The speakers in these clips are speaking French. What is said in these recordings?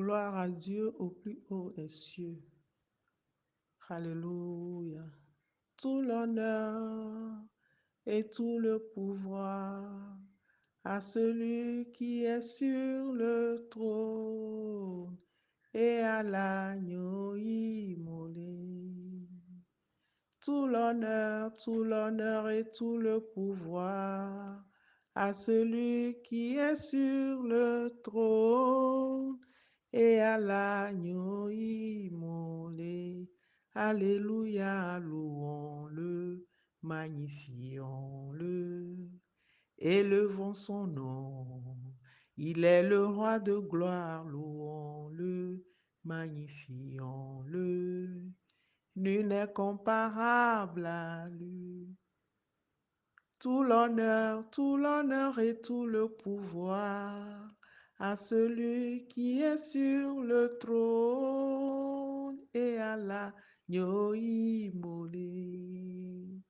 Gloire à Dieu au plus haut des cieux. Alléluia. Tout l'honneur et tout le pouvoir à celui qui est sur le trône et à l'agneau immolé. Tout l'honneur et tout le pouvoir à celui qui est sur le trône et à l'agneau immolé. Alléluia, louons-le, magnifions-le, élevons son nom. Il est le roi de gloire, louons-le, magnifions-le. Nul n'est comparable à lui. Tout l'honneur et tout le pouvoir à celui qui est sur le trône et à l'agneau immolé.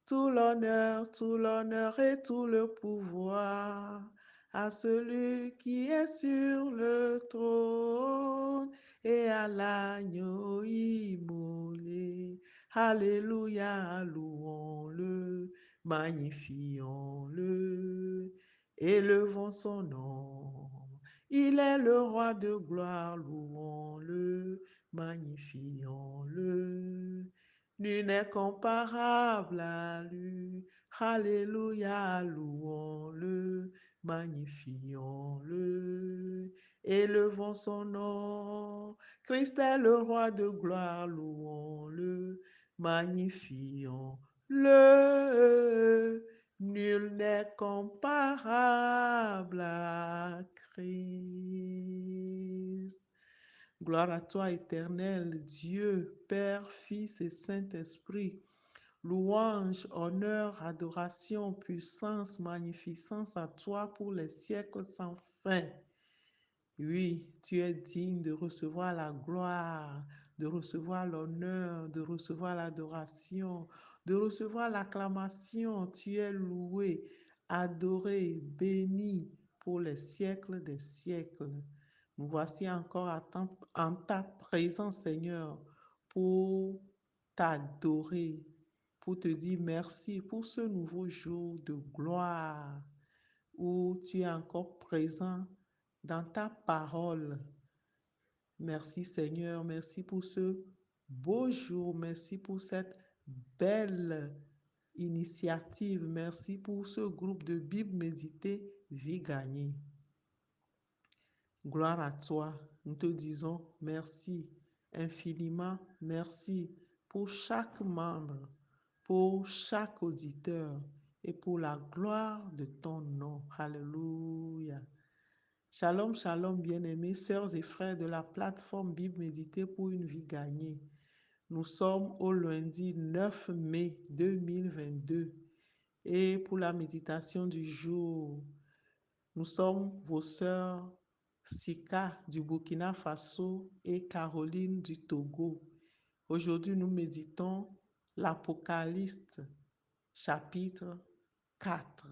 Tout l'honneur et tout le pouvoir à celui qui est sur le trône et à l'agneau immolé. Alléluia, louons-le, magnifions-le, élevons son nom. Il est le roi de gloire, louons-le, magnifions-le. Nul n'est comparable à lui. Alléluia, louons-le, magnifions-le, élevons son nom. Christ est le roi de gloire, louons-le, magnifions-le. Nul n'est comparable à Christ. Gloire à toi, éternel Dieu, Père, Fils et Saint-Esprit. Louange, honneur, adoration, puissance, magnificence à toi pour les siècles sans fin. Oui, tu es digne de recevoir la gloire, de recevoir l'honneur, de recevoir l'adoration, de recevoir l'acclamation. Tu es loué, adoré, béni pour les siècles des siècles. Nous voici encore en ta présence, Seigneur, pour t'adorer, pour te dire merci pour ce nouveau jour de gloire où tu es encore présent dans ta parole. Merci Seigneur, merci pour ce beau jour, merci pour cette belle initiative, merci pour ce groupe de Bible méditée, vie gagnée. Gloire à toi, nous te disons merci, infiniment merci pour chaque membre, pour chaque auditeur et pour la gloire de ton nom. Alléluia. Shalom, shalom, bien-aimés, sœurs et frères de la plateforme Bible méditée pour une vie gagnée. Nous sommes au lundi 9 mai 2022 et pour la méditation du jour, nous sommes vos sœurs Sika du Burkina Faso et Caroline du Togo. Aujourd'hui, nous méditons l'Apocalypse, chapitre 4,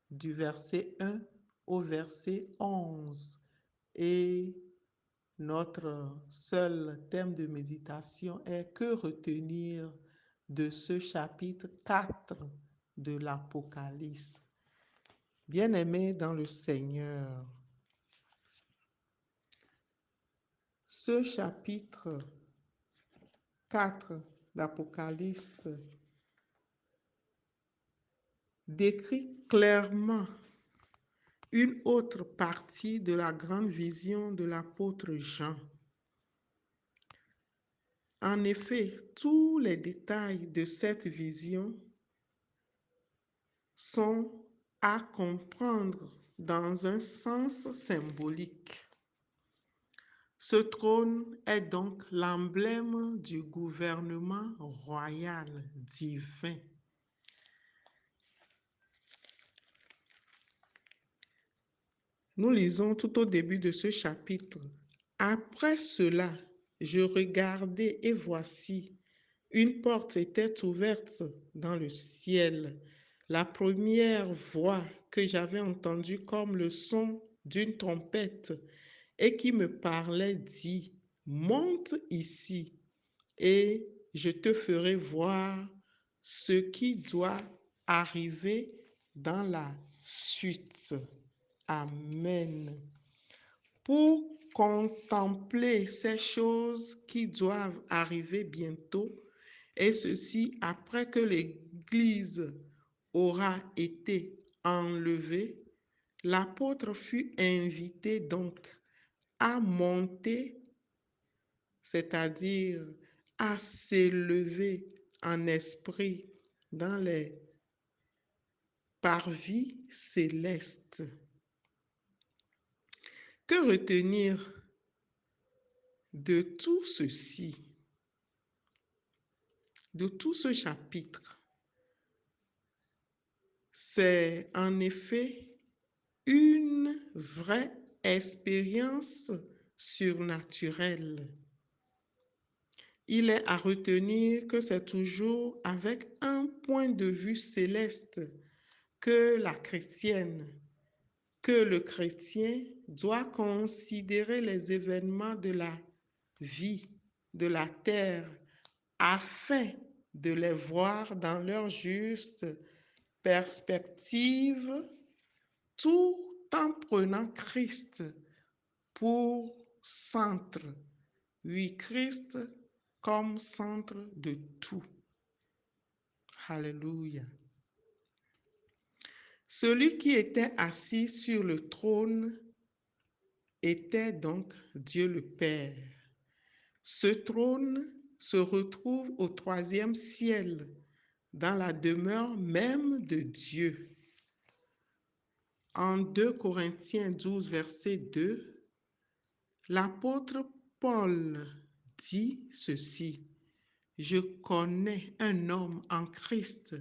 du verset 1 au verset 11. Et notre seul thème de méditation est que retenir de ce chapitre 4 de l'Apocalypse. Bien-aimés dans le Seigneur, ce chapitre 4 d'Apocalypse décrit clairement une autre partie de la grande vision de l'apôtre Jean. En effet, tous les détails de cette vision sont à comprendre dans un sens symbolique. Ce trône est donc l'emblème du gouvernement royal divin. Nous lisons tout au début de ce chapitre. Après cela, je regardai et voici, une porte était ouverte dans le ciel. La première voix que j'avais entendue comme le son d'une trompette et qui me parlait dit, monte ici et je te ferai voir ce qui doit arriver dans la suite. Amen. Pour contempler ces choses qui doivent arriver bientôt, et ceci après que l'Église aura été enlevée, l'apôtre fut invité donc à monter, c'est-à-dire à s'élever en esprit dans les parvis célestes. Que retenir de tout ceci, de tout ce chapitre? C'est en effet une vraie expérience surnaturelle. Il est à retenir que c'est toujours avec un point de vue céleste que la chrétienne, que le chrétien doit considérer les événements de la vie, de la terre, afin de les voir dans leur juste perspective, tout en prenant Christ pour centre. Oui, Christ comme centre de tout. Alléluia. Celui qui était assis sur le trône était donc Dieu le Père. Ce trône se retrouve au troisième ciel, dans la demeure même de Dieu. En 2 Corinthiens 12, verset 2, l'apôtre Paul dit ceci, « Je connais un homme en Christ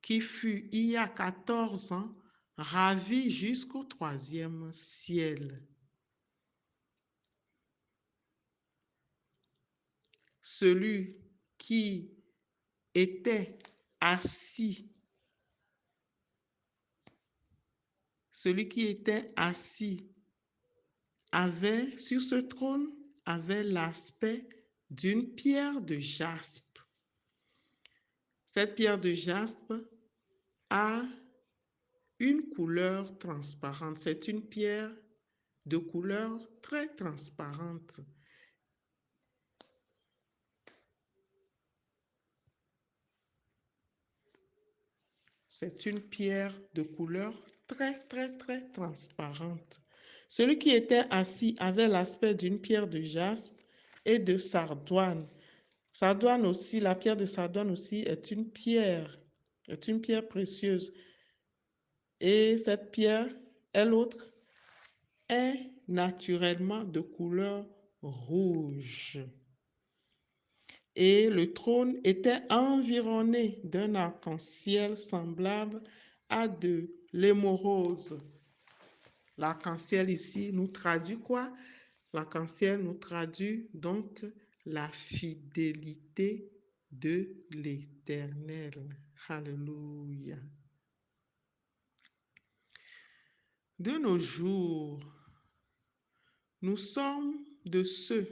qui fut il y a 14 ans ravi jusqu'au troisième ciel. » Celui qui était assis, avait sur ce trône avait l'aspect d'une pierre de jaspe. Cette pierre de jaspe a une couleur transparente. C'est une pierre de couleur très transparente. C'est une pierre de couleur très, très, très transparente. Celui qui était assis avait l'aspect d'une pierre de jaspe et de sardoine. Sardoine aussi, la pierre de sardoine aussi est une pierre précieuse. Et cette pierre, elle autre, est naturellement de couleur rouge. Et le trône était environné d'un arc-en-ciel semblable à de l'émeraude. L'arc-en-ciel ici nous traduit quoi? L'arc-en-ciel nous traduit donc la fidélité de l'Éternel. Alléluia. De nos jours, nous sommes de ceux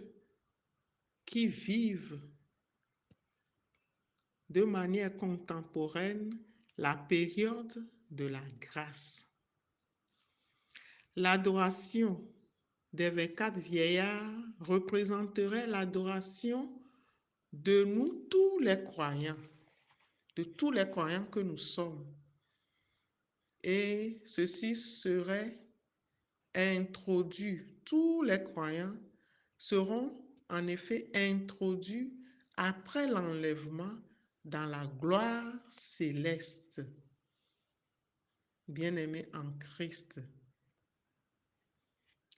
qui vivent de manière contemporaine la période de la grâce. L'adoration des 24 vieillards représenterait l'adoration de nous tous les croyants, de tous les croyants que nous sommes. Et ceci serait introduit, tous les croyants seront en effet introduits après l'enlèvement dans la gloire céleste. Bien-aimés en Christ,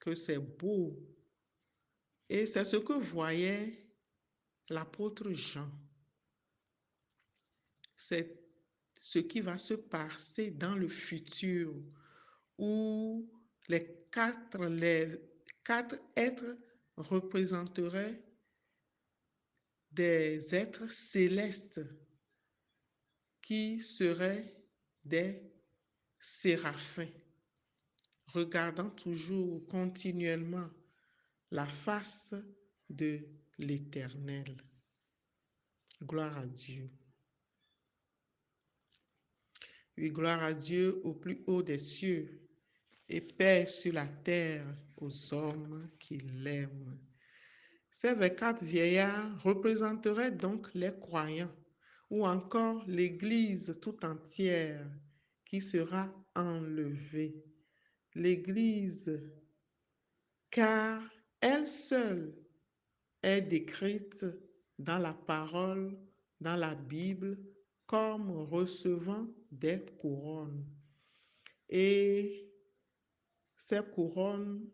que c'est beau. Et c'est ce que voyait l'apôtre Jean. C'est ce qui va se passer dans le futur, où les quatre êtres représenteraient des êtres célestes qui seraient des séraphins, regardant toujours continuellement la face de l'Éternel. Gloire à Dieu. Oui, gloire à Dieu au plus haut des cieux et paix sur la terre aux hommes qui l'aiment. Ces 24 vieillards représenteraient donc les croyants ou encore l'Église tout entière qui sera enlevée. L'Église, car elle seule est décrite dans la parole, dans la Bible, comme recevant des couronnes. Et ces couronnes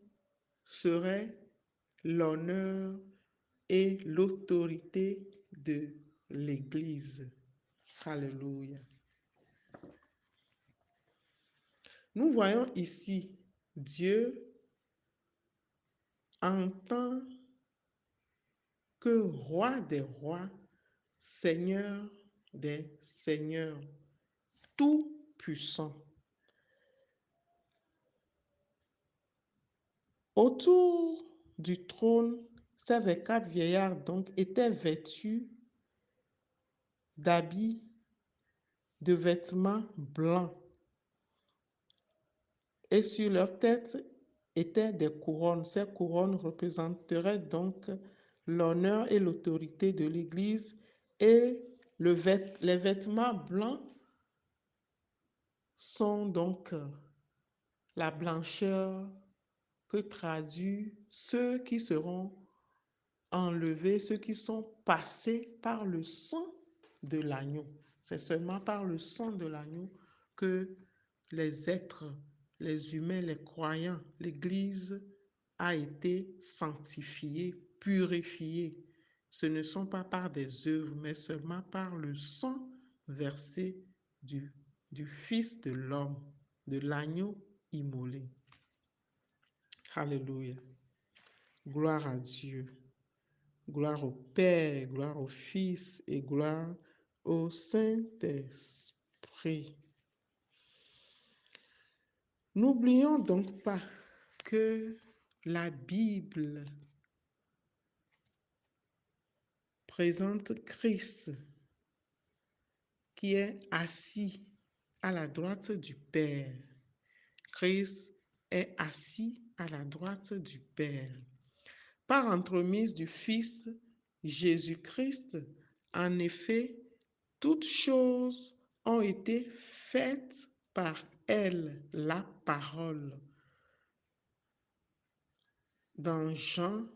seraient l'honneur et l'autorité de l'Église. Alléluia. Nous voyons ici Dieu en tant que roi des rois, Seigneur des seigneurs, tout puissant. Autour du trône, ces 24 vieillards donc étaient vêtus d'habits, de vêtements blancs. Et sur leur tête étaient des couronnes. Ces couronnes représenteraient donc l'honneur et l'autorité de l'Église. Et les vêtements blancs sont donc la blancheur que traduit ceux qui seront enlevés, ceux qui sont passés par le sang de l'agneau. C'est seulement par le sang de l'agneau que les êtres, les humains, les croyants, l'Église a été sanctifiée, purifiée. Ce ne sont pas par des œuvres, mais seulement par le sang versé du Fils de l'homme, de l'agneau immolé. Alléluia. Gloire à Dieu. Gloire au Père, gloire au Fils et gloire au Saint-Esprit. N'oublions donc pas que la Bible présente Christ qui est assis à la droite du Père. Christ est assis à la droite du Père. Par entremise du Fils Jésus-Christ, en effet, toutes choses ont été faites par elle, la parole. Dans Jean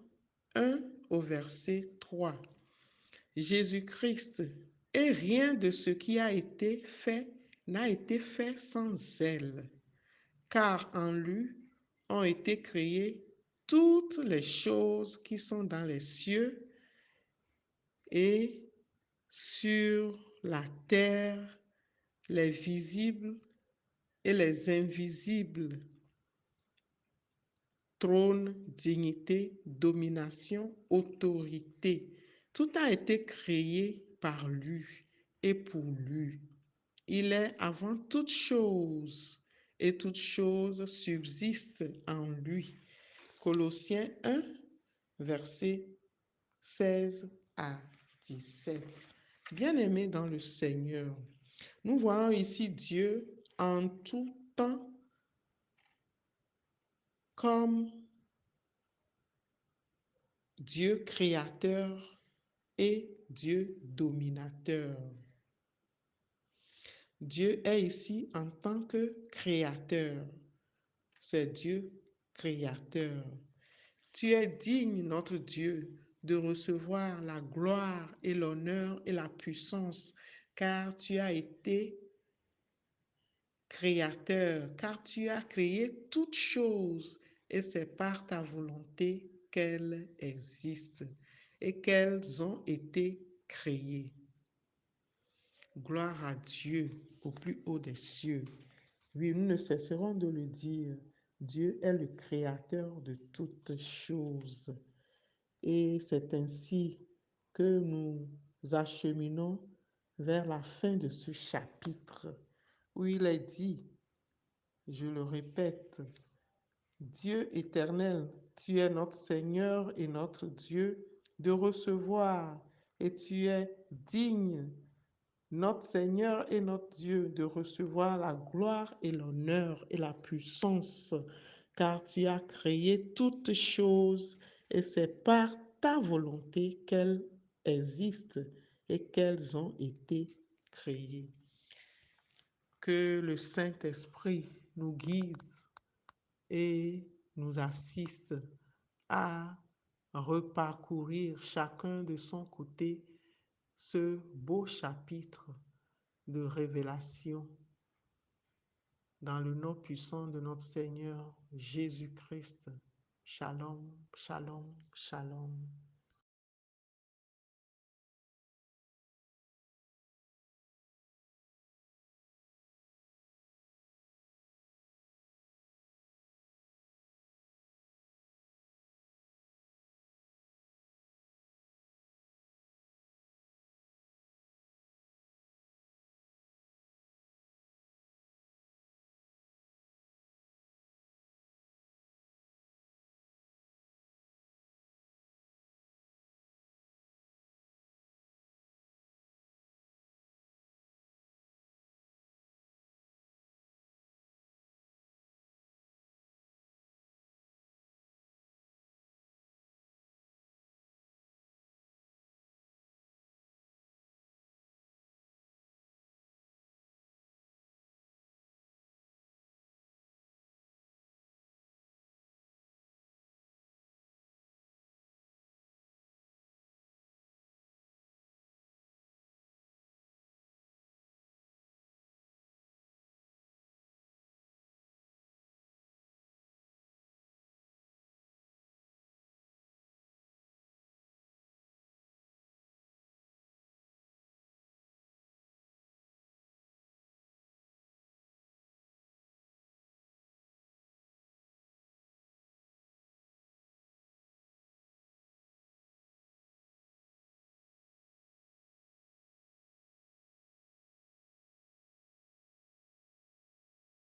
1 au verset 3, Jésus-Christ, et rien de ce qui a été fait n'a été fait sans elle, car en lui ont été créées toutes les choses qui sont dans les cieux et sur la terre, les visibles et les invisibles, trône, dignité, domination, autorité. Tout a été créé par lui et pour lui. Il est avant toute chose et toute chose subsiste en lui. Colossiens 1, versets 16 à 17. Bien-aimés dans le Seigneur, nous voyons ici Dieu en tout temps comme Dieu créateur et Dieu dominateur. Dieu est ici en tant que créateur. C'est Dieu créateur. Tu es digne, notre Dieu, de recevoir la gloire et l'honneur et la puissance, car tu as été créateur, car tu as créé toutes choses et c'est par ta volonté qu'elles existent et qu'elles ont été créées. Gloire à Dieu au plus haut des cieux. Oui, nous ne cesserons de le dire. Dieu est le créateur de toutes choses. Et c'est ainsi que nous acheminons vers la fin de ce chapitre où il est dit, je le répète, Dieu éternel Tu es notre Seigneur et notre Dieu de recevoir et tu es digne, notre Seigneur et notre Dieu, de recevoir la gloire et l'honneur et la puissance, car tu as créé toutes choses et c'est par ta volonté qu'elles existent et qu'elles ont été créées. Que le Saint-Esprit nous guide et nous assiste à reparcourir chacun de son côté ce beau chapitre de révélation dans le nom puissant de notre Seigneur Jésus-Christ. Shalom, shalom, shalom.